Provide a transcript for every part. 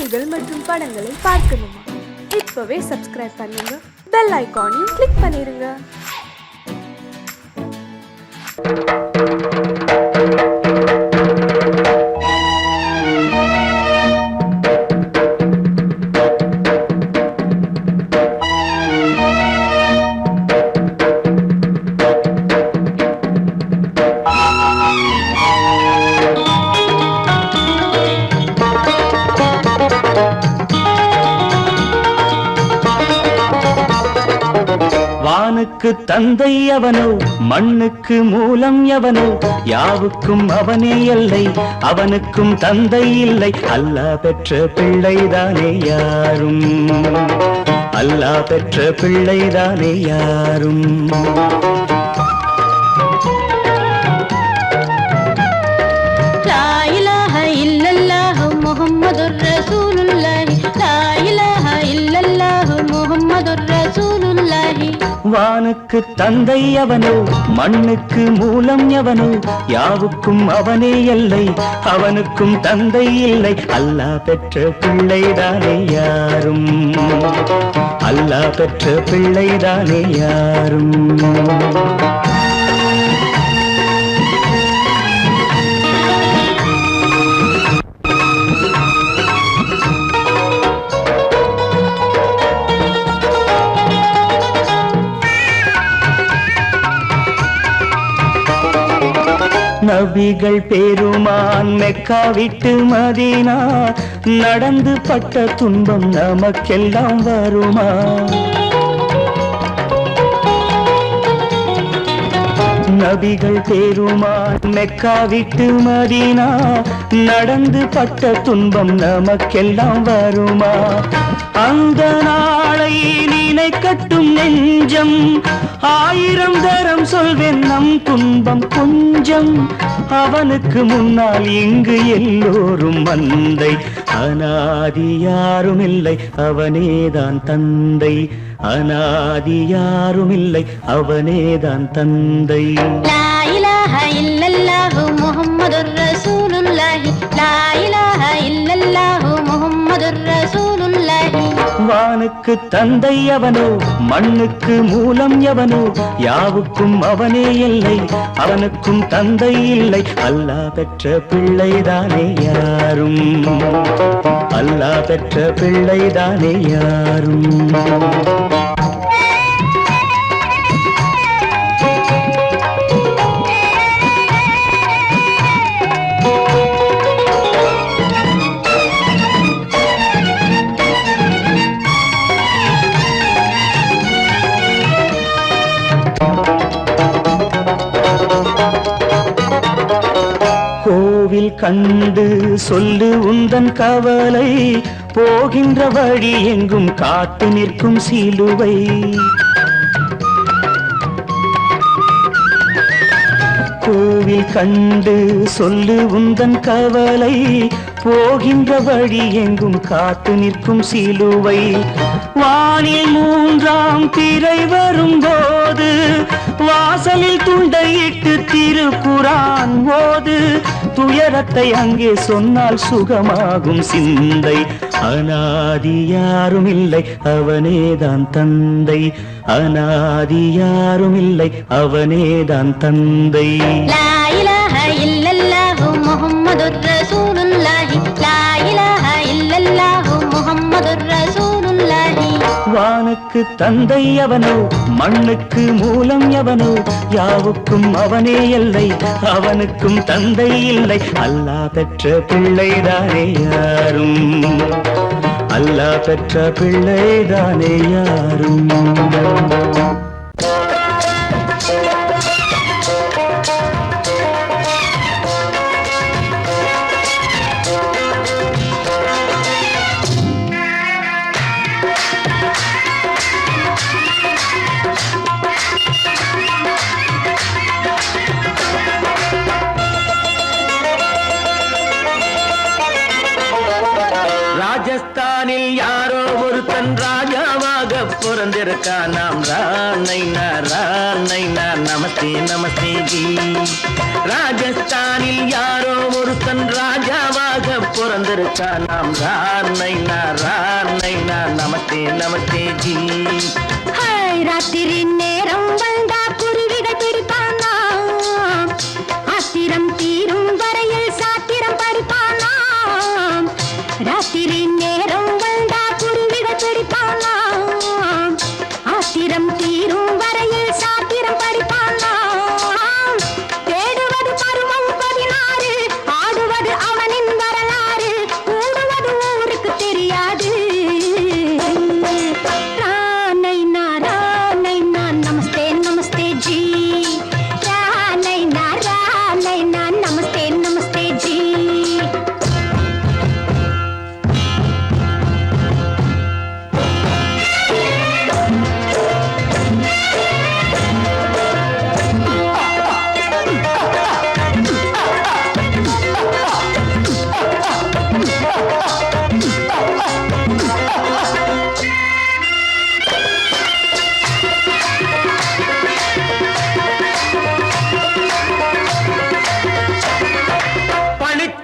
செய்திகள் மற்றும் படங்களை பார்க்கணுமா? இப்பவே சப்ஸ்கிரைப் பண்ணுங்க, பெல் ஐகானையும் கிளிக் பண்ணிருங்க. வானுக்கு தந்தை அவனோ, மண்ணுக்கு மூலம் எவனோ, யாவுக்கும் அவனே எல்லை, அவனுக்கும் தந்தை இல்லை. அல்லாஹ் பெற்ற பிள்ளைதானே யாரும், அல்லாஹ் பெற்ற பிள்ளைதானே யாரும். லா இலாஹ இல்லல்லாஹு முஹம்மதுர் ரசூலுல்லாஹி, லா இலாஹ இல்லல்லாஹு முஹம்மதுர் ரசூலுல்லாஹி. வானுக்கு தந்தை அவனோ, மண்ணுக்கு மூலம் எவனோ, யாவுக்கும் அவனே எல்லை, அவனுக்கும் தந்தை இல்லை. அல்லாஹ் பெற்ற பிள்ளைதானே யாரும், அல்லாஹ் பெற்ற பிள்ளைதானே யாரும். நபிகள் பெருமான் மெக்கா விட்டு மதீனா நடந்து பட்ட துன்பம் நமக்கெல்லாம் வருமா? நபிகள் பெருமான் மெக்கா விட்டு மதீனா நடந்து பட்ட துன்பம் நமக்கெல்லாம் வருமா? அந்த நாளை நினைக்கட்டும் நெஞ்சம், ஆயிரம் தரம் சொல்வேன் நம் துன்பம் கொஞ்சம். அவனுக்கு முன்னால் இங்கு எல்லோரும் மந்தை, அநாதி யாரும் இல்லை அவனேதான் தந்தை, அநாதி யாரும் இல்லை அவனேதான் தந்தை. லா இலாஹ இல்லல்லாஹு முஹம்மதுர் ரசூலுல்லாஹி, லா இலாஹ இல்லல்லாஹு முஹம்மதுர் ரசூலுல்லாஹி. வானுக்கு தந்தை அவனோ, மண்ணுக்கு மூலம் எவனோ, யாவுக்கும் அவனே எல்லை, அவனுக்கும் தந்தை இல்லை. அல்லாஹ் பெற்ற பிள்ளைதானே யாரும், அல்லாஹ் பெற்ற பிள்ளைதானே யாரும். கோவில் கண்டு சொல்லு உந்தன் கவலை, போகின்ற வழி எங்கும் காத்து நிற்கும் சிலுவை. கோவில் கண்டு சொல்லு உந்தன் கவலை, போகின்ற வழி எங்கும் காத்து நிற்கும் சிலுவை. வானில் மூன்றாம் பிறை வரும்போது, வாசலில் துண்டையிட்டு திருக்குரான் ஓது. துயரத்தை அங்கே சொன்னால் சுகமாகும் சிந்தை, அநாதி யாரும் இல்லை அவனேதான் தந்தை, அநாதி யாரும் இல்லை அவனேதான் தந்தை. லா இலாஹ இல்லல்லாஹு முஹம்மதுர் ரசூலுல்லாஹி, லா இலாஹ இல்லல்லாஹு முஹம்மதுர் ரசூலுல்லாஹி. வானுக்கு தந்தை அவனோ, மண்ணுக்கு மூலம் எவனோ, யாவுக்கும் அவனே எல்லை, அவனுக்கும் தந்தை இல்லை. அல்லாஹ் பெற்ற பிள்ளைதானே யாரும், அல்லாஹ் பெற்ற பிள்ளைதானே யாரும். ராஜஸ்தானில் யாரோ ஒருத்தன் ராஜாவாக பிறந்திருக்கா நாம் ராணைனா நமஸ்தே நமஸ்தே ஜி. ராஜஸ்தானில் யாரோ ஒருத்தன் ராஜாவாக பிறந்திருக்கா நாம் ராணைனா நமஸ்தே நமஸ்தே ஜி. ராத்திரி நேரம் வந்தா குருவிகள் பிடிப்பானா, ஆத்திரம் தீரும் வரையில் சாத்திரம் படிப்பானா. ராத்திரி நேரம் வந்தா குருவிகள் பிடிப்பானா, ஆத்திரம் தீரும் வரையில் சாத்திரம் படிப்பானா. தேடுவது பருவம் 16, ஆடுவது அவனின் வரலாறு, கூடுவது ஊருக்கு தெரியாது. நமஸ்தே நமஸ்தே ஜி. நமஸ்தே நமஸ்தே ஜி.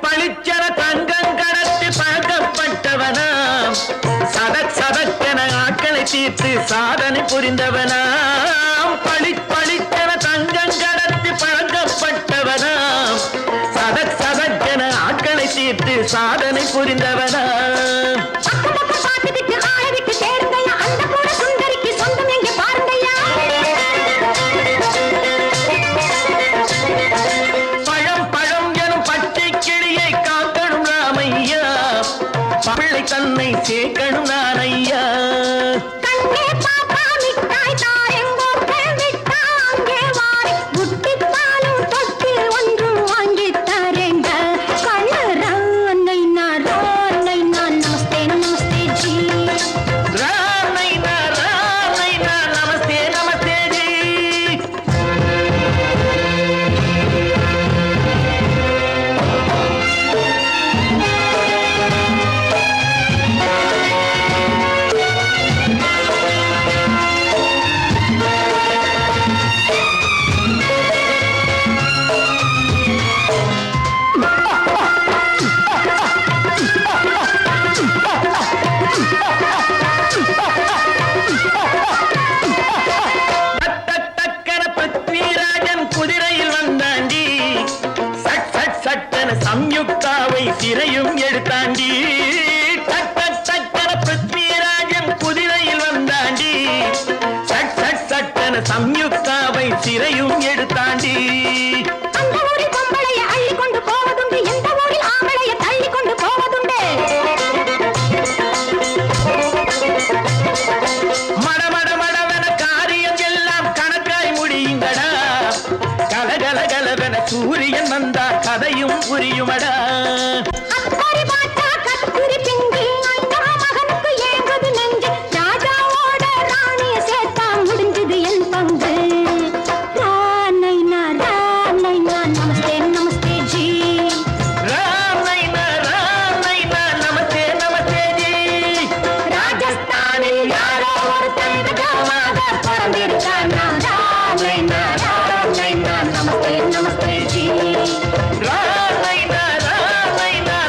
பளிச்சென தங்கம் கடத்தி பழக்கப்பட்டவனாம், சதக்கென ஆட்களை தீர்த்து சாதனை புரிந்தவனாம். பளிச்சென தங்கம் கடத்தி பழக்கப்பட்டவனாம், சதக்கென ஆட்களை தீர்த்து சாதனை புரிந்தவனாம். பிள்ளை தன்னை சேர்க்கணும் நான் ஐயா. கண்ணே பாப்பா மிட்டாய் தாயங்கோ விட்டா அங்கே வாரி குட்டித்தாலும் தொட்டு ஒன்று வாங்கி தரேங்க. கண்ணு ராணைனா நமஸ்தே நமஸ்தே ஜி. ராணைனா நமஸ்தே நமஸ்தே ஜி. சம்யுக்தாவை சிறையும் எடுத்தாண்டி. பிருத்விராஜன் குதிரையில் வந்தாண்டி. சம்யுக்தாவை சிறையும் எடுத்தாண்டி. அந்த ஊரில் பொம்பளைய அள்ளி கொண்டு போவதுண்டு, எந்த ஊரில் ஆம்பளைய தள்ளி கொண்டு போவதுண்டு. மடமடவென காரியம் எல்லாம் கணக்காய் முடியுங்கடா. கலகலகலவென சூரியன் வந்தா கதையும் புரியுமடா. அக்கறை பார்த்தா கத்திரி பிஞ்சு, அந்த மகனுக்கு ஏங்குது நெஞ்சு. ராஜாவோட ராணிய சேர்த்தா முடிஞ்சது என் பங்கு. ராணைனா நமஸ்தே நமஸ்தே ஜி. ராணைனா நமஸ்தே நமஸ்தே ஜி. ராஜஸ்தானில் யாரோ ஒருத்தன் ராஜாவாக பிறந்திருக்கானா. ராணைனா நமஸ்தே நமஸ்தே ஜி. ராணைனா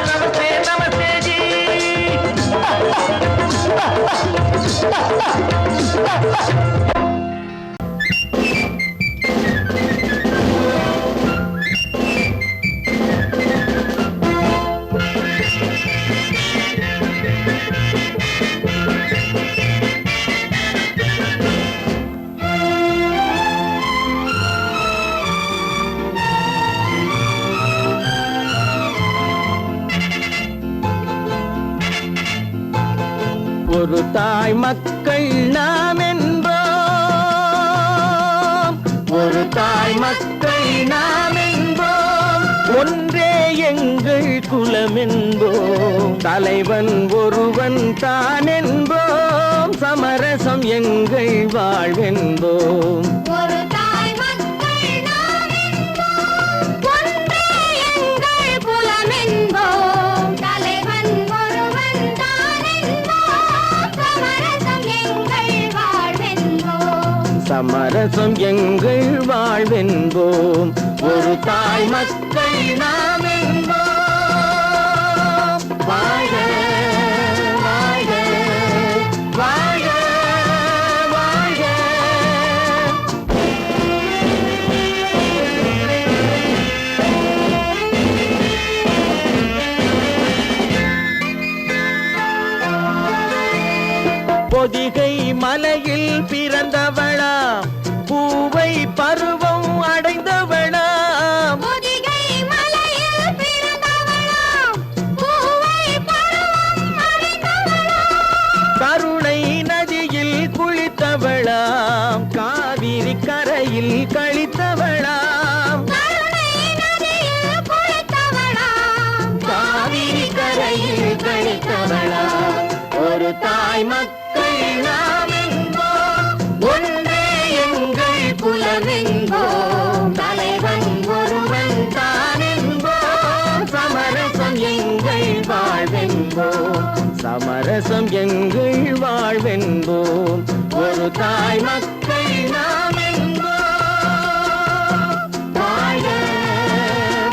நமஸ்தே நமஸ்தே ஜி. ஒரு தாய் மக்கள் நாம் என்போம், ஒரு தாய் மக்கள் நாம் என்போம், ஒன்றே எங்கள் குலம் என்போம், தலைவன் ஒருவன் தான் என்போம், சமரசம் எங்கள் வாழ்வென்போம். ஒரு தாய் மக்கள் நாம் என்போம், ஒன்றே எங்கள் குலம் என்போம், தலைவன் ஒருவன் தான் என்போம், சமரசம் எங்கள் சமரசம் எங்கள் வாழ்வென்போம். ஒரு தாய் மக்கள் நாம் என்போம். வாழ்க வாழ்க வாழ்க வாழ்க. பொதிகை மலையில் பிறந்தவளா, பூவை பருவம் அடைந்தவளா, பொதிகை மலையில் பிறந்தவளாம், பூவை பருவம் அடைந்தவளாம். கருணை நதியில் குளித்தவளாம், காவிரி கரையில் கழித்தவளாம், கருணை நதியில் குளித்தவளாம், காவிரி கரையில் கழித்தவளாம். ஒரு தாய் மக்கள் நாம் என்போம். ஒன்றே எங்கள் குலம் என்போம். தலைவன் ஒருவன் தான் என்போம். சமரசம் எங்கள் வாழ்வென்போம். சமரசம் எங்கள் வாழ்வென்போம். ஒரு தாய் மக்கள் நாம் என்போம். வாழ்க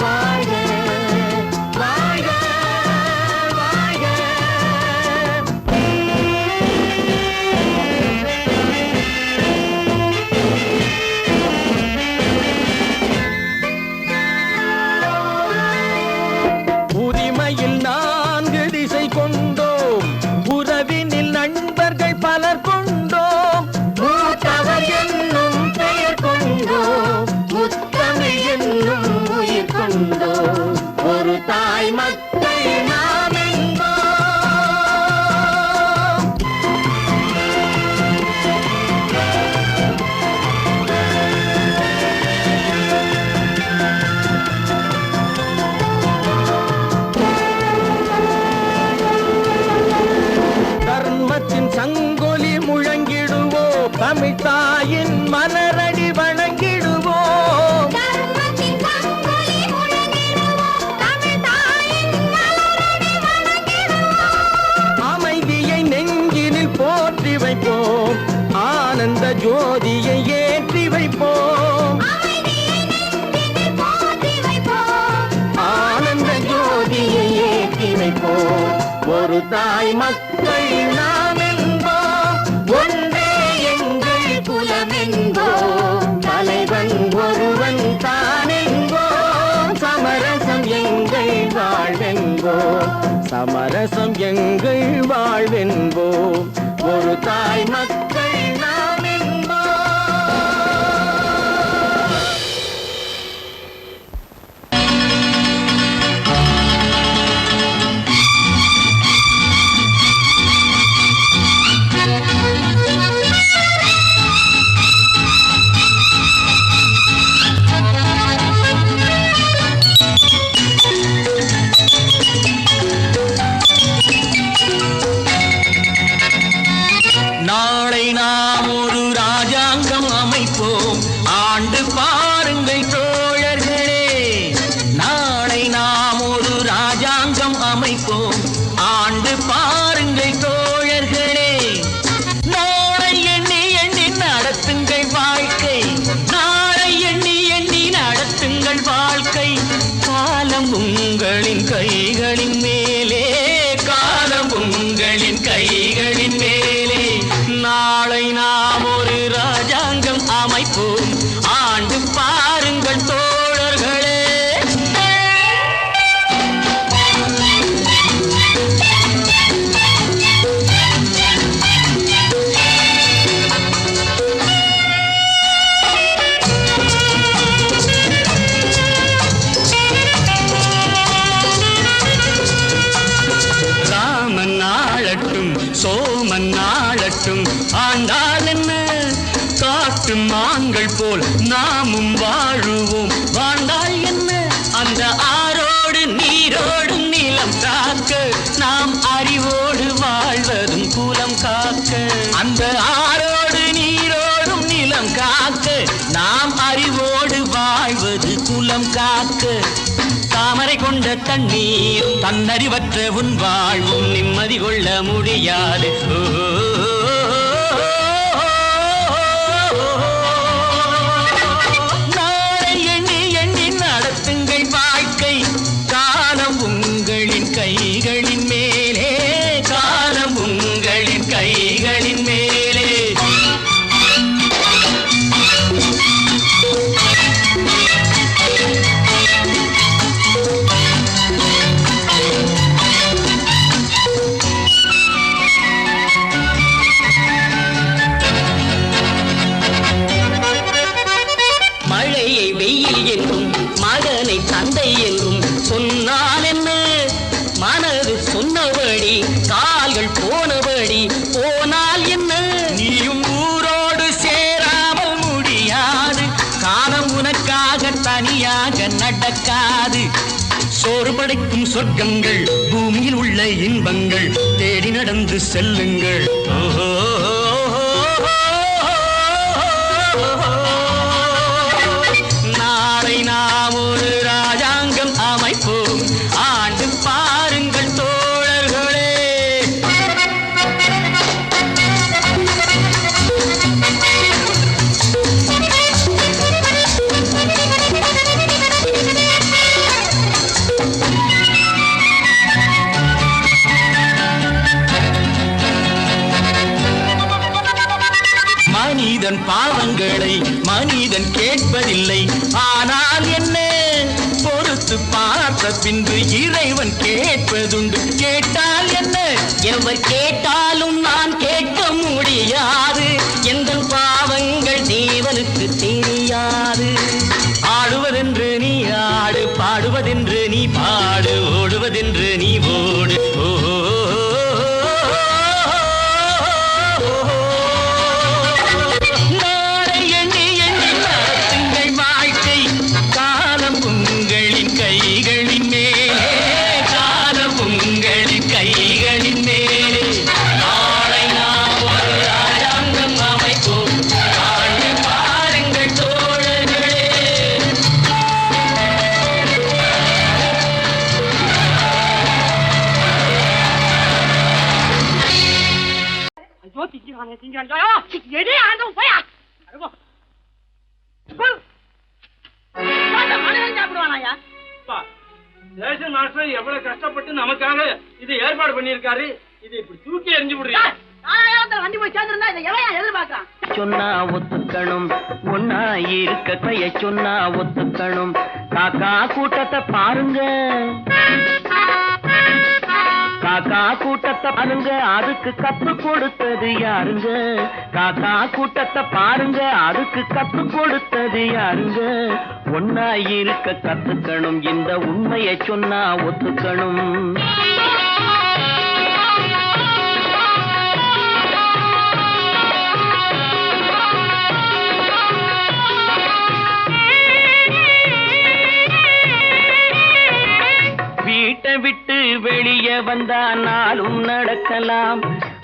வாழ்க வாழ்க வாழ்க. உரிமையில் 4 திசை கொண்டோம். உறவினில் நண்பர்கள் பலர் கொண்டோம். மூத்தவர் என்னும் பெயர் கொண்டோம். முத்தமிழ் என்னும் உயிர் கொண்டோம். ஒரு தாய் மக்கள் நாம் என்போம். தர்மத்தின் சங்கொலி முழங்கிடுவோம். தமிழ் தாயின் மலரடி வணங்கிடுவோம். தர்மத்தின் சங்கொலி முழங்கிடுவோம். தமிழ் தாயின் மலரடி வணங்கிடுவோம். அமைதியை நெஞ்சினில் போற்றி வைப்போம். ஆனந்த ஜோதியை ஏற்றி வைப்போம். அமைதியை நெஞ்சினில் போற்றி வைப்போம். ஆனந்த ஜோதியை ஏற்றி வைப்போம். ஒரு தாய் மக்கள் நாம் என்போம். ஒன்றே எங்கள் குலம் என்போம். தலைவன் ஒருவன் தான் என்போம். சமரசம் எங்கள் வாழ்வென்போம். சமரசம் எங்கள் வாழ்வென்போம். ஒரு தாய் மக்கள் நாம் என்போம். நாளை நாம் ஒரு ராஜாங்கம் அமைப்போம். ஆண்டு பாருங்கள் தோழர்களே. நாளை நாம் ஒரு ராஜாங்கம் அமைப்போம். ஆண்டு பாருங்கள் தோழர்களே. நாளை எண்ணி எண்ணி நடத்துங்கள் வாழ்க்கை. நாளை எண்ணி எண்ணி நடத்துங்கள் வாழ்க்கை. காலம் உங்களின் கைகளின் மேலே. காலம் உங்களின் கைகளின் மேலே. நாளை நாம் ஒரு ராஜாங்கம் அமைப்போம். ஆண்டு பாருங்கள் தோழர்களே. ராமன் ஆளட்டும், சோமன் ஆளட்டும், ஆண்டால் என்ன? காட்டு மான்கள் போல் நாமும் வாழுவோம். வாழ்ந்தால் என்ன? அந்த ஆரோடு நீரோடு நிலம் காக்க. நாம் அறிவோடு வாழ்வதும் குலம் காக்க. அந்த ஆரோடு நீரோடும் நிலம் காக்க. நாம் அறிவோடு வாழ்வது குலம் காக்க. தாமரை கொண்ட தண்ணீர் தன்னறிவற்ற உன் வாழ்வும் நிம்மதி கொள்ள முடியாது. சொர்க்கங்கள் பூமியில் உள்ள இன்பங்கள் தேடி நடந்து செல்லுங்கள். நாளை நாம் ஒரு ராஜாங்கம் அமைப்போம், ஆண்டு பாருங்கள் தோழர்களே. மனிதன் பாவங்களை மனிதன் கேட்பதில்லை, ஆனால் என்ன பொறுத்து பார்த்த பின்பு இறைவன் கேட்பதுண்டு. கேட்டால் என்ன, எவர் கேட்டாலும் நான் கேட்க முடியாது, எந்த பாவங்கள் தேவனுக்கு தெரியாது. ஆடுவதென்று நீ ஆடு, பாடுவதென்று நீ பாடு, ஓடுவதென்று நீ ஓடு. எவ்வளவு கஷ்டப்பட்டு நமக்காக இது ஏற்பாடு பண்ணிருக்காரு, இது இப்படி தூக்கி எறிஞ்சு விடுறீங்க. சொன்னா ஒத்துக்கணும், ஒன்னா இருக்க கைய சொன்னா ஒத்துக்கணும். காக்கா கூட்டத்தை பாருங்க, காக்கா கூட்டத்தை பாருங்க, அதுக்கு கத்து கொடுத்தது யாருங்க? காக்கா கூட்டத்தை பாருங்க, அதுக்கு கத்து கொடுத்தது யாருங்க? ஒன்னா இருக்க கத்துக்கணும், இந்த உண்மையை சொன்னா ஒத்துக்கணும். வீட்டை விட்டு வெளியே வந்தா நாளும் நடக்கலாம்,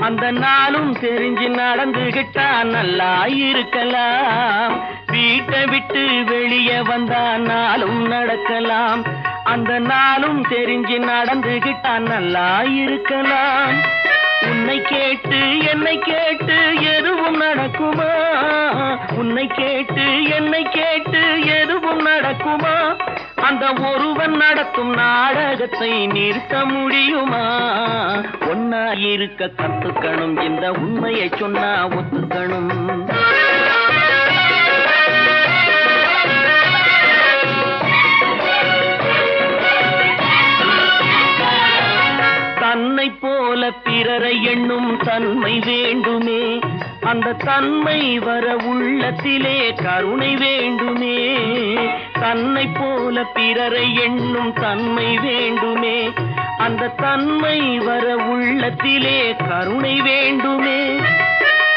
அந்த நாளும் தெரிஞ்சு நடந்துகிட்டா நல்லா இருக்கலாம். வீட்டை விட்டு வெளியே வந்தா நாளும் நடக்கலாம், அந்த நாளும் தெரிஞ்சு நடந்துகிட்டா நல்லா இருக்கலாம். உன்னை கேட்டு என்னை கேட்டு எதுவும் நடக்குமா? உன்னை கேட்டு என்னை கேட்டு எதுவும் நடக்குமா? அந்த ஒருவன் நடத்தும் நாடகத்தை நிறுத்த முடியுமா? ஒன்னா இருக்க கத்துக்கணும், இந்த உண்மையை சொன்னா ஒத்துக்கணும். தன்னை போல பிறரை எண்ணும் தன்மை வேண்டுமே, அந்த தன்மை வர உள்ளத்திலே கருணை வேண்டுமே. தன்னை போல பிறரை எண்ணும் தன்மை வேண்டுமே, அந்த தன்மை வர உள்ளத்திலே கருணை வேண்டுமே.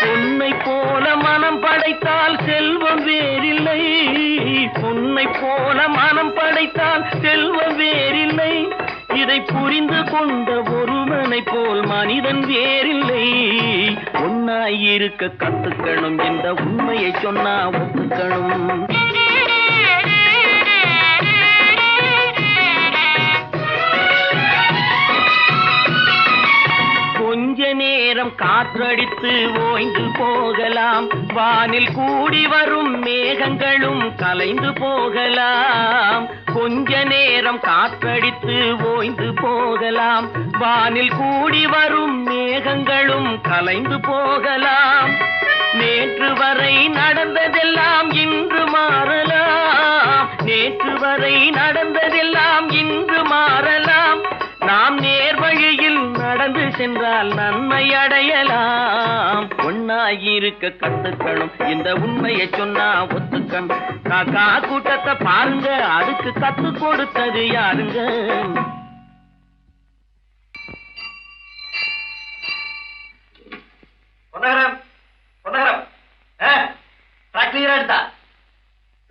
பொன்னை போல மனம் படைத்தால் செல்வம் வேறில்லை, பொன்னை போல மனம் படைத்தால் செல்வம் வேறில்லை. இதை புரிந்து கொண்ட ஒருவனை போல் மனிதன் வேறில்லை. ஒன்னாய் இருக்க கத்துக்கணும், இந்த உண்மையை சொன்னா ஒத்துக்கணும். கொஞ்ச நேரம் காற்றடித்து ஓய்ந்து போகலாம், வானில் கூடி வரும் மேகங்களும் கலைந்து போகலாம். கொஞ்ச நேரம் காற்றடித்து ஓய்ந்து போகலாம், வானில் கூடி வரும் மேகங்களும் கலைந்து போகலாம். நேற்று வரை நடந்ததெல்லாம் இன்று மாறலாம், நேற்று வரை நடந்ததெல்லாம் இன்று மாறலாம். நாம் நேர்வழியில் நடந்து சென்றால் நன்மை அடையலாம். ஒன்னாயிருக்க கத்துக்கணும், இந்த உண்மையை சொன்னா ஒத்துக்கணும். காக்கா கூட்டத்தை பாருங்க, அதுக்கு கத்து கொடுத்தது யாருங்க?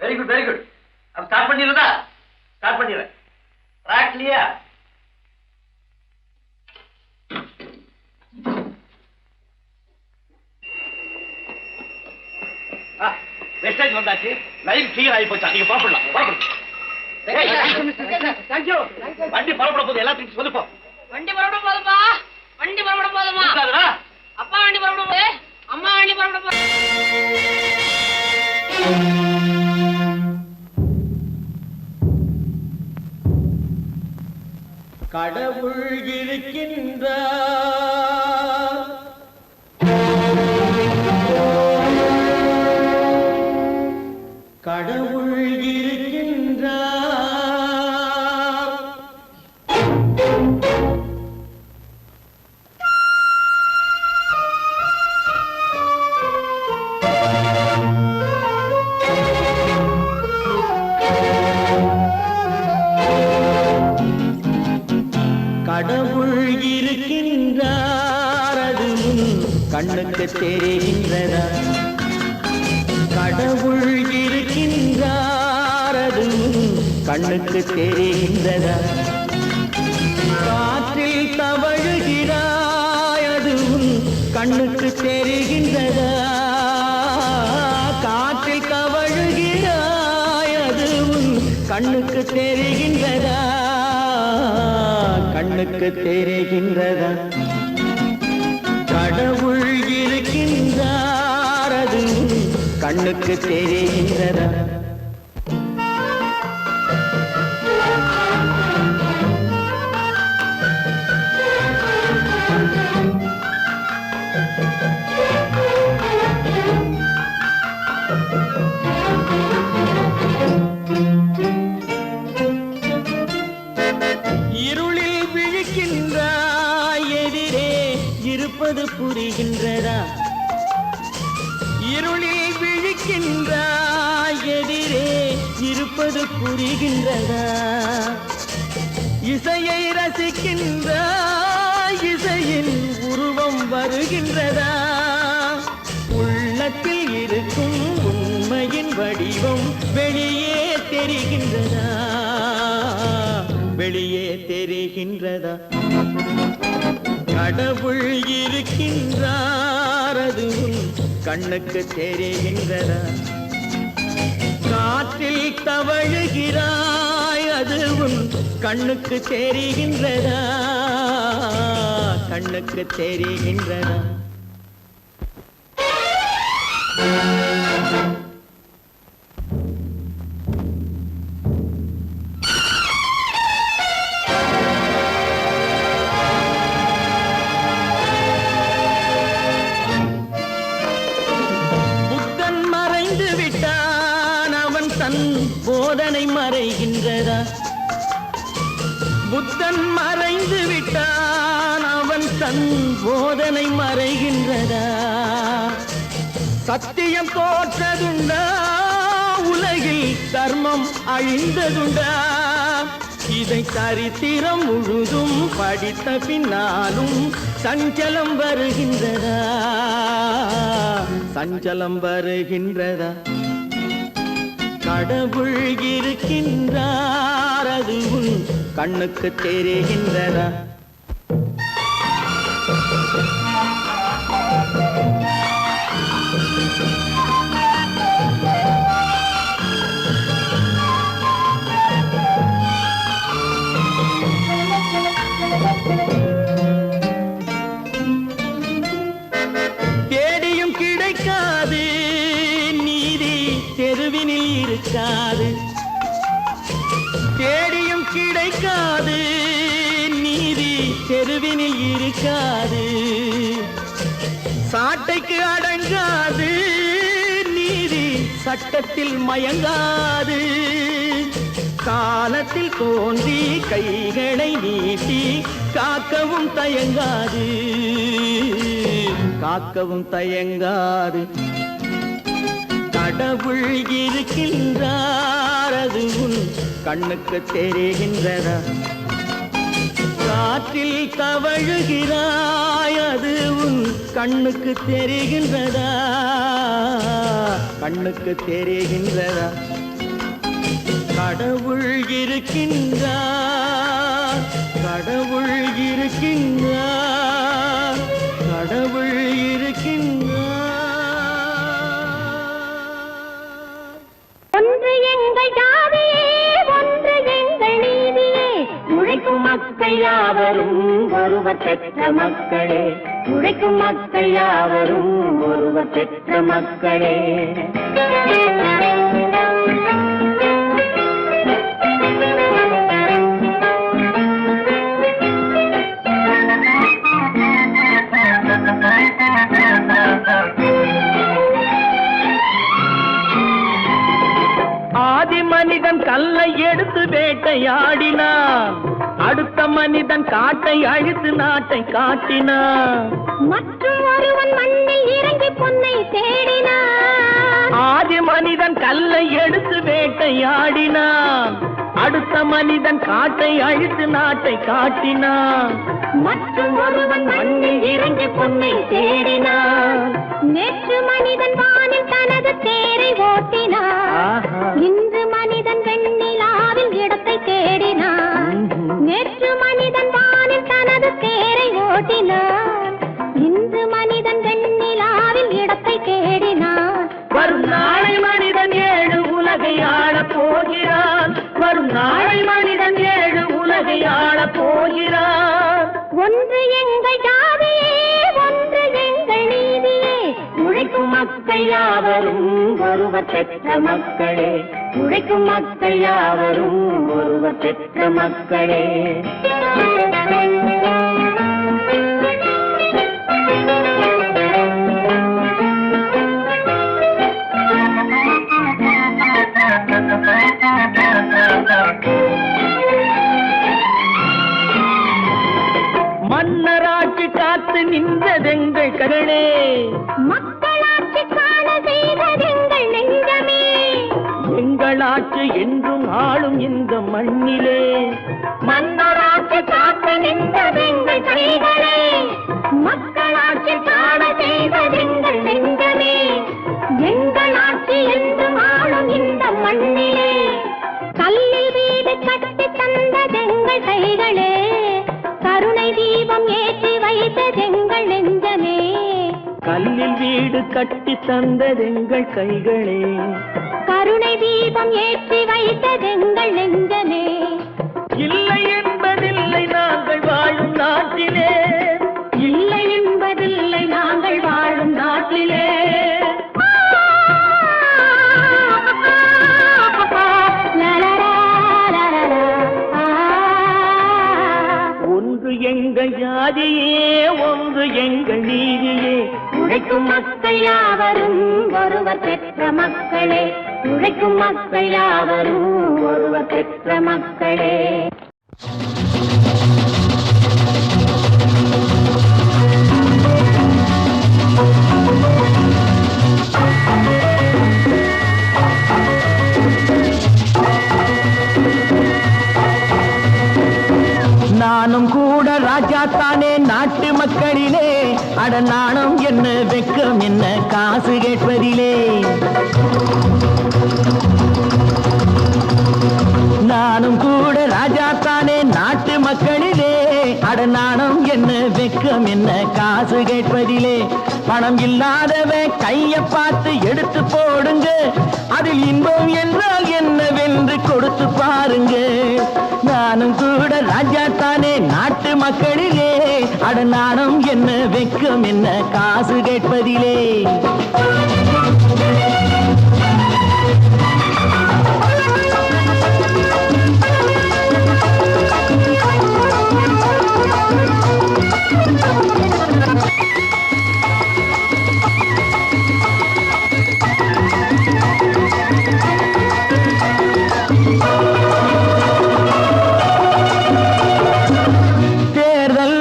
Very good very good. Start பண்ணிடுறதா? ஸ்டார்ட் பண்ணிடுறேன். Track clear. ஸ்டேஜ் வந்தாச்சு. லைன் கிளியர் ஆகி போச்சா? நீங்க புறப்படலாம். வண்டி புறப்பட போது எல்லாத்தையும் சொல்லுப்போம். வண்டி புறப்பட போதுப்பா. வண்டி புறப்பட போதுமா? அப்பா வண்டி புறப்பட போது, அம்மா வண்டி புறப்பட போது. கடவுள் இருக்கின்றார், கடவுள் இருக்கின்றார். கடவுள் இருக்கின்றார், அது கண்ணுக்கு தெரிகின்றதா? கடவுள் இருக்கின்றார், அது கண்ணுக்கு தெரிகின்றதா? காற்றில் தவழுகிறாய், அது கண்ணுக்கு தெரிகின்றதா? காற்றில் தவழுகிறாய், அது கண்ணுக்கு தெரிகின்றதா? கண்ணுக்கு தெரிகின்றதா? கடவுள் இருக்கின்றார், அது கண்ணுக்கு தெரிகின்றதா? இருளில் விழிக்கின்றாய், எதிரே இருப்பது புரிகின்றதா? இருளில் விழிக்கின்றாய், எதிரே இருப்பது புரிகின்றதா? இசையை ரசிக்கின்றாய், இசையின் உருவம் வருகின்றதா? உள்ளத்தில் இருக்கும் உண்மையின் வடிவம் வெளியே தெரிகின்றதா? வெளியே தெரிகின்றதா? கடவுள் இருக்கின்றார், அது கண்ணுக்கு தெரிகின்றதா? காற்றில் தவழுகிறாய், அது கண்ணுக்கு தெரிகின்றதா? கண்ணுக்கு தெரிகின்றதா? புத்தன் மறைந்து விட்டான், அவன் தன் போதனை மறைகின்றதா? புத்தன் மறைந்து விட்டான், அவன் தன் போதனை மறைகின்றதா? சத்தியம் தோற்றதுண்டா? உலகில் தர்மம் அழிந்ததுண்டா? இதை சரித்திரம் முழுதும் படித்த பின்னாலும் சஞ்சலம் வருகின்றதா? சஞ்சலம் வருகின்றதா? கடவுள் இருக்கின்றார், அது கண்ணுக்கு தெரிகின்றதா? தேடியும் கிடைக்காது நீதி, தெருவினில் இருக்காது. தேடியும் கிடைக்காது நீதி, தெருவினில் இருக்காது. சாட்டைக்கு அடங்காது நீதி, சட்டத்தில் மயங்காது. காலத்தில் தோன்றி கைகளை நீட்டி காக்கவும் தயங்காது, காக்கவும் தயங்காது. கடவுள் இருக்கின்றார், அது கண்ணுக்கு தெரிகின்றதா? காற்றில் தவழுகிறாய், அது கண்ணுக்கு தெரிகின்றதா? கண்ணுக்கு தெரிகின்றதா? கடவுள் இருக்கின்றார், கடவுள் இருக்கின்றார், கடவுள் இருக்கின்றார். ஒருவர் பெற்ற மக்களே, உழைக்கும் மக்கள் யாவரும் ஒருவர் பெற்ற மக்களே. ஆதி மனிதன் கல்லை எடுத்து வேட்டையாடினான், அடுத்த மனிதன் காட்டை அழித்து நாட்டை காட்டினான். மற்றும் ஒருவன் மண்ணில் இறங்கி பொன்னை தேடினான். ஆதி மனிதன் கல்லை எடுத்து வேட்டையாடினான், அடுத்த மனிதன் காட்டை அழித்து நாட்டை காட்டினான். மற்றும் ஒருவன் மண்ணில் இறங்கி பொன்னை தேடினான். நேற்று மனிதன் வானில் தனது தேரை ஓட்டினான், இன்று மனிதன் வெண்ணிலாவில் இடத்தை தேடினான். நேற்று மனிதன் வானில் தனது தேரை ஓட்டினான், இன்று மனிதன் வெண்ணிலாவில் இடத்தை தேடினான். வரும் நாளை மனிதன் 7 உலகை ஆளப் போகிறான், வரும் நாளை மனிதன் 7 உலகை ஆளப் போகிறான். ஒன்று எங்கள் ஜாதியே, ஒன்று எங்கள் நீதியே, உழைக்கும் மக்கள் யாவரும் ஒருவர் பெற்ற மக்களே, உழைக்கும் மக்கள் யாவரும் ஒருவர் பெற்ற மக்களே. மன்னராட்சி காத்து நின்றதெங்கள் கரணே, மக்களாட்சி காண செய்வதெங்கள் நெஞ்சமே, எங்களாட்சி என்றும் ஆளும் இந்த மண்ணிலே. மன்னராட்சி காத்து நின்றதெங்கள் கைகளே, மக்களாட்சி காண செய்வதெங்கள் நெஞ்சமே, எங்களாட்சி என்றும் ஆளும் இந்த மண்ணிலே. கல்லில் வீடு கட்டி தந்ததெங்கள் கைகளே, கருணை தீபம் ஏற்றி வைத்ததெங்கள் நெஞ்சமே. கல்லில் வீடு கட்டி தந்ததெங்கள் கைகளே, கருணை தீபம் ஏற்றி வைத்ததெங்கள் நெஞ்சமே. இல்லை என்பதில்லை நாங்கள் வாழும் நாட்டிலே, இல்லை என்பதில்லை நாங்கள் வாழும் நாட்டிலே. ஒன்று எங்கள் ஜாதியே, ஒன்று எங்கள் நீதியே, உழைக்கும் மக்கள் யாவரும் ஒருவர் பெற்ற மக்களே, உழைக்கும் மக்கள் யாவரும் ஒருவர் பெற்ற மக்களே. நானும் கூட ராஜா தானே நாட்டு மக்களிலே, அட நாணம் என்ன வெக்கம் என்ன காசு கேட்பதிலே. நானும் கூட ராஜா தானே நாட்டு மக்களிலே, அட நாணம் என்ன வெக்கம் என்ன காசு கேட்பதிலே. பணம் இல்லாதவன் கைய பார்த்து எடுத்து போடுங்க, அதில் இன்பம் என்றால் என்னவென்று கொடுத்து பாருங்க. நானும் கூட ராஜா தானே நாட்டு மக்களிலே, அட நாணம் என்ன வெக்கம் என்ன காசு கேட்பதிலே.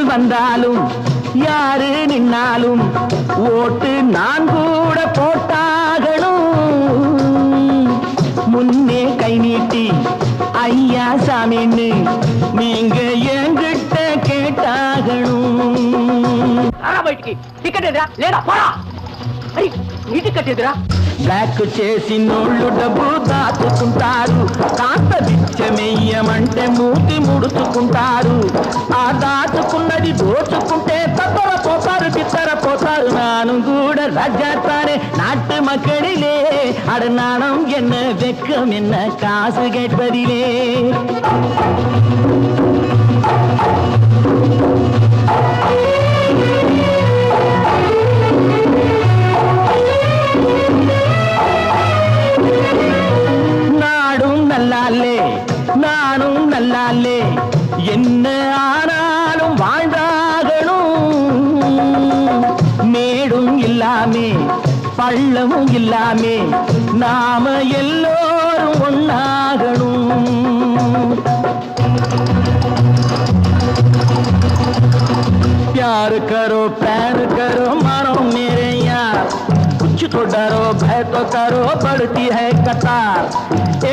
வந்தாலும் யாரு நின்னாலும் ஓட்டு நான் கூட போட்டாகணும். முன்னே கை நீட்டி ஐயா சாமின்னு நீங்க என்கிட்ட கேட்டாகணும். టికెట్ ఎదురా లేదా పోరా నీ టికెట్ ఎదురా. బ్లాక్ చేసి నోళ్ళు డబ్బు దాచుకుంటారు, కాస్త బిచ్చమెయ్యమంటే మూతి ముడుచుకుంటారు. ఆ దాచుకున్నది దోచుకుంటే తప్పర పోతారు చిత్తర పోతారు. நானும் கூட ராஜாத்தானே நாட்டு மக்களிலே, அட நாணம் என்ன வெக்கம் என்ன காசு கேட்பதிலே. நாடும் நல்லாலே நானும் நல்லாலே என்ன ஆனாலும் வாழ்ந்தாகணும். மேடும் இல்லாமே பள்ளமும் இல்லாமே நாம எல்லோரும் ஒன்னாகணும். प्यार करो प्यार करो मानो मेरे यार, कुछ तो डरो भय तो करो बढ़ती है कतार.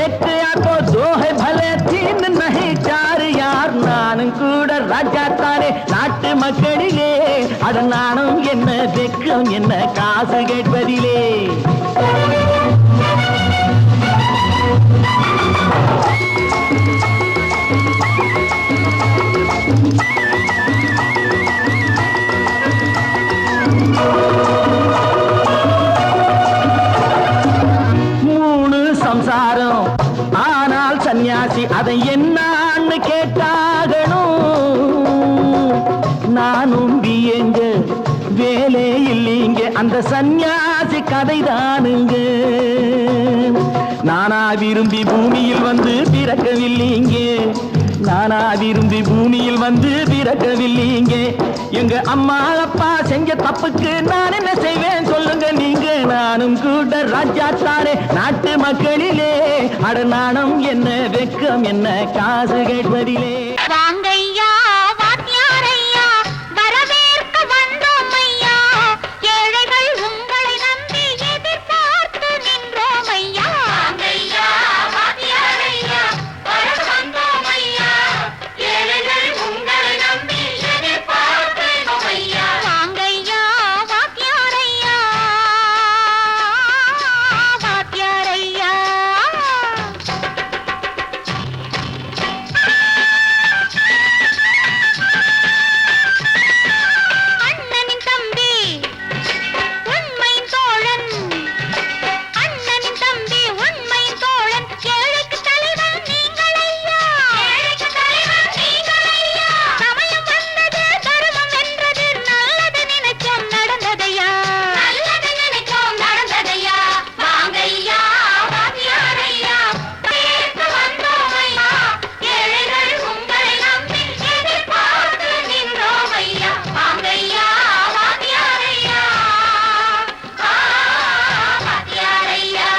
एक या तो दो है भले तीन नहीं चार यार. நானும் கூட ராஜா தானே நாட்டு மக்களிலே, அட நானும் என்ன வெக்கம் என்ன காசு கேட்பதிலே. சம்சாரம் ஆனால் சன்னியாசி அதை என்னான்னு கேட்டாகணும். நானும் பியங்க வேலை இல்லைங்க அந்த சன்னியாசி கதைதானுங்க. நானா விரும்பி பூமியில் வந்து பிறக்கவில்லைங்க, நானா விரும்பி பூமியில் வந்து பிறக்கவில்லைங்க. எங்க அம்மா அப்பா செஞ்ச தப்புக்கு நான் என்ன செய்வேன் சொல்லுங்க நீங்க. நானும் கூட ராஜா தானே நாட்டு மக்களிலே, அட நாணம் என்ன வெக்கம் என்ன காசு கேட்பதிலே. வாங்கையா வாத்தியாரையா வரவேற்க வந்தோம் ஐயா, ஏழைகள் உங்களை நம்பி எதிர்பார்த்து நின்றோம் ஐயா. வாங்கையா வாத்தியாரையா வரவேற்க வந்தோம் ஐயா, ஏழைகள் உங்களை நம்பி எதிர்பார்த்து நின்றோம் ஐயா. வாங்கையா வாத்தியாரையா வாத்தியாரையா. அண்ணனின் தம்பி உண்மையின் தோழன், அண்ணனின் தம்பி உண்மையின் தோழன், ஏழைக்கு தலைவன் நீங்கள் ஐயா, ஏழைக்கு தலைவன் நீங்கள் ஐயா. சமயம் வந்தது தர்மம் வென்றது, நல்லது நினைச்சோம் நடந்ததையா, நல்லது நினைச்சோம் நடந்ததையா. வாங்கையா வாத்தியாரையா வரவேற்க வந்தோம் ஐயா, ஏழைகள் உங்களை நம்பி எதிர்பார்த்து நின்றோம் ஐயா. வாங்கையா வாத்தியாரையா வாத்தியாரையா.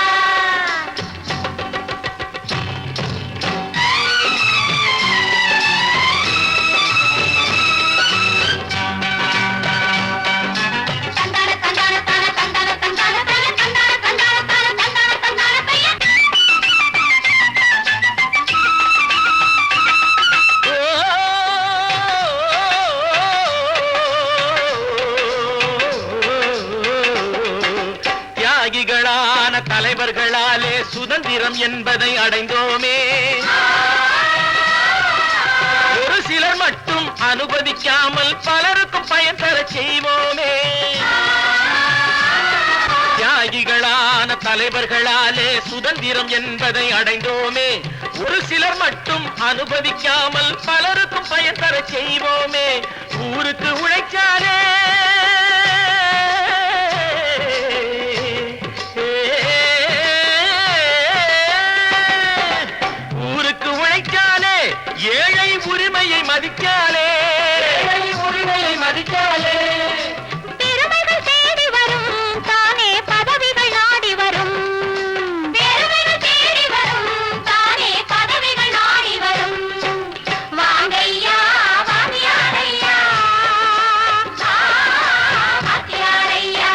தந்தான தந்தான தான தந்தான தந்தான தைய தந்தான தந்தான தான தந்தான தந்தான தைய. தியாகிகளான தலைவர்களாலே சுதந்திரம் என்பதை அடைந்தோமே, ஒரு சிலர் மட்டும் அனுபவிக்காமல் பலருக்கும் பயன் தர செய்வோமே. தியாகிகளான தலைவர்களாலே சுதந்திரம் என்பதை அடைந்தோமே, ஒரு சிலர் மட்டும் அனுபவிக்காமல் பலருக்கும் பயன் தர செய்வோமே. ஊருக்கு உழைச்சாலே ஊருக்கு உழைச்சாலே ஏழை உரிமையை மதிக்காலே, ஏழை உரிமையை மதிக்காலே. பெருமைகள் தேடி வரும் தானே பதவிகள் நாடி வரும், பெருமைகள் தேடி வரும் தானே பதவிகள் நாடி வரும். வாங்கையா வாத்தியாரையா வாத்தியாரையா.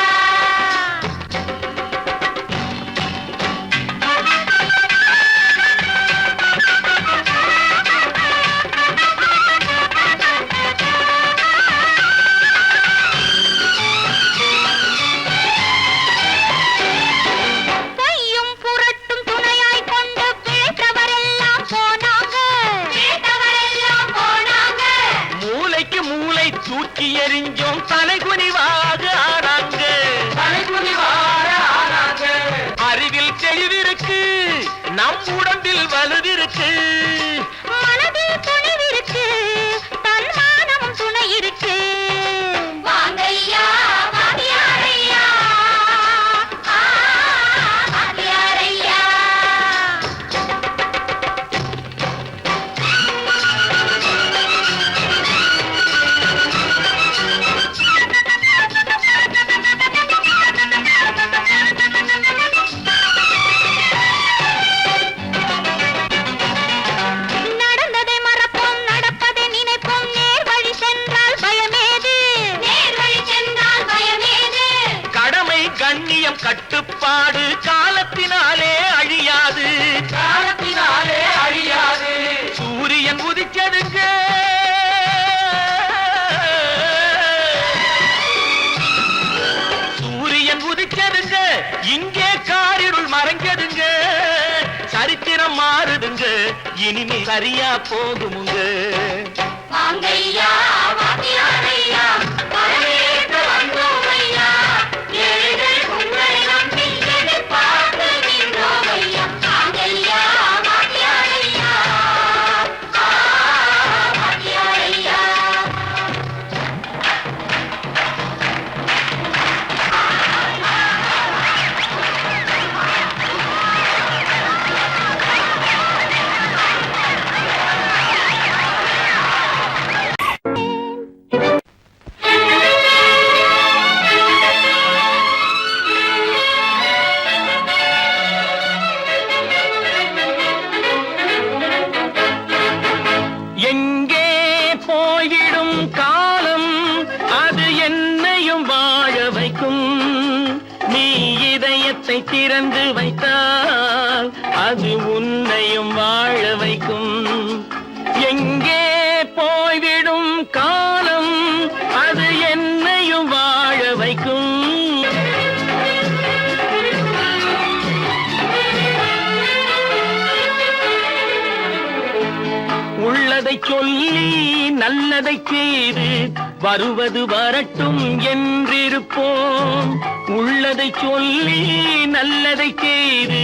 பொய்யும் புரட்டும் துணையாய் கொண்டு பிழைத்தவரெல்லாம் போனாங்க, பிழைத்தவரெல்லாம் போனாங்க. மூளைக்கு மூளை தூக்கி எறிஞ்சோம் தலைகுனிவாக ஆனாங்க, தலைகுனிவாக ஆனாங்க. அறிவில் தெளிவிருக்கு நம் உடம்பில் வலுவிருக்கு, மனதில் துணிவிருக்கு தன்மானமும் துணை இருக்கு. பாடுங்க இனிமே சரியா போகுமுங்க எங்கே போய்விடும் காலம் அது என்னையும் வாழ வைக்கும் நீ இதயத்தை திறந்து வைத்தால் அது உன்னையும் வாழ வைக்கும் எங்கே போய்விடும் காலம் அது என்னையும் வாழ வைக்கும் உள்ளதை சொல்லி நல்லதை செய்து வருவது வரட்டும் என்றிருப்போம் உள்ளதை சொல்லி நல்லதை செய்து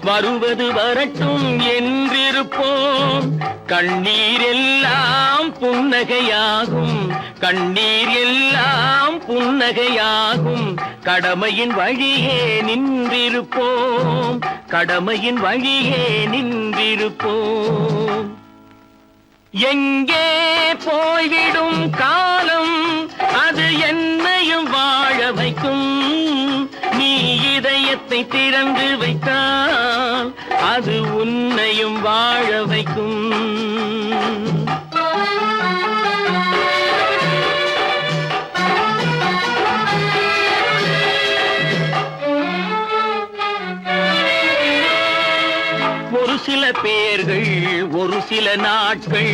வருவது வரட்டும் என்றிருப்போம் கண்ணீர் எல்லாம் புன்னகையாகும் கண்ணீர் எல்லாம் புன்னகையாகும் கடமையின் வழியே நின்றிருப்போம் கடமையின் வழியே நின்றிருப்போம் எங்கே போய்விடும் காலம் அது என்னையும் வாழ வைக்கும் நீ இதயத்தை திறந்து வைத்தால் அது உன்னையும் வாழ வைக்கும் ஒரு சில பேர்கள் ஒரு சில நாட்கள்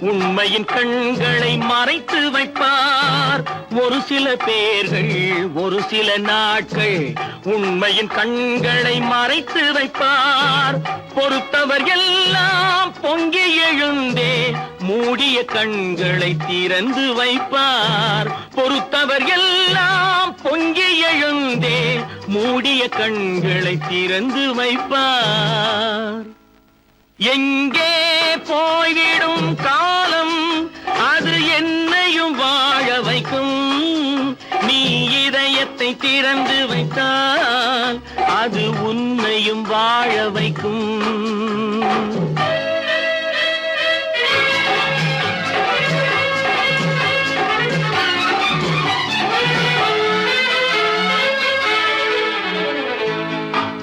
உண்மையின் கண்களை மறைத்து வைப்பார் ஒரு சில பேர்கள் ஒரு சில நாட்கள் உண்மையின் கண்களை மறைத்து வைப்பார் பொறுத்தவர் எல்லாம் பொங்கி எழுந்தே மூடிய கண்களை திறந்து வைப்பார் பொறுத்தவர் எல்லாம் பொங்கி எழுந்தே மூடிய கண்களை திறந்து வைப்பார் எங்கே போய்விடும் காலம் அது என்னையும் வாழ வைக்கும் நீ இதயத்தை திறந்து வைத்தால் அது உன்னையும் வாழ வைக்கும்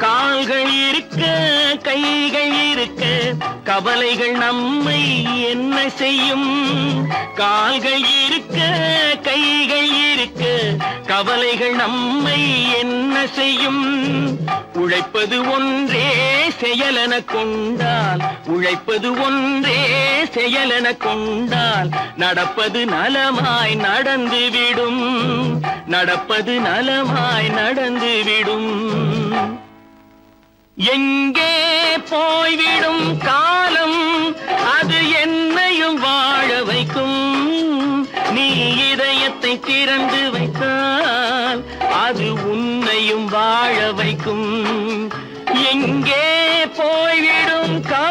கால்கள் இருக்க கைகள் இருக்க கவலைகள் நம்மை என்ன செய்யும் கால்கள் இருக்க கைகள் இருக்க கவலைகள் நம்மை என்ன செய்யும் உழைப்பது ஒன்றே செயலென கொண்டால் உழைப்பது ஒன்றே செயலென கொண்டால் நடப்பது நலமாய் நடந்துவிடும் நடப்பது நலமாய் நடந்துவிடும் எங்கே போய்விடும் காலம் அது என்னையும் வாழ வைக்கும் நீ இதயத்தை திறந்து வைத்தால் அது உன்னையும் வாழ வைக்கும் எங்கே போய்விடும் காலம்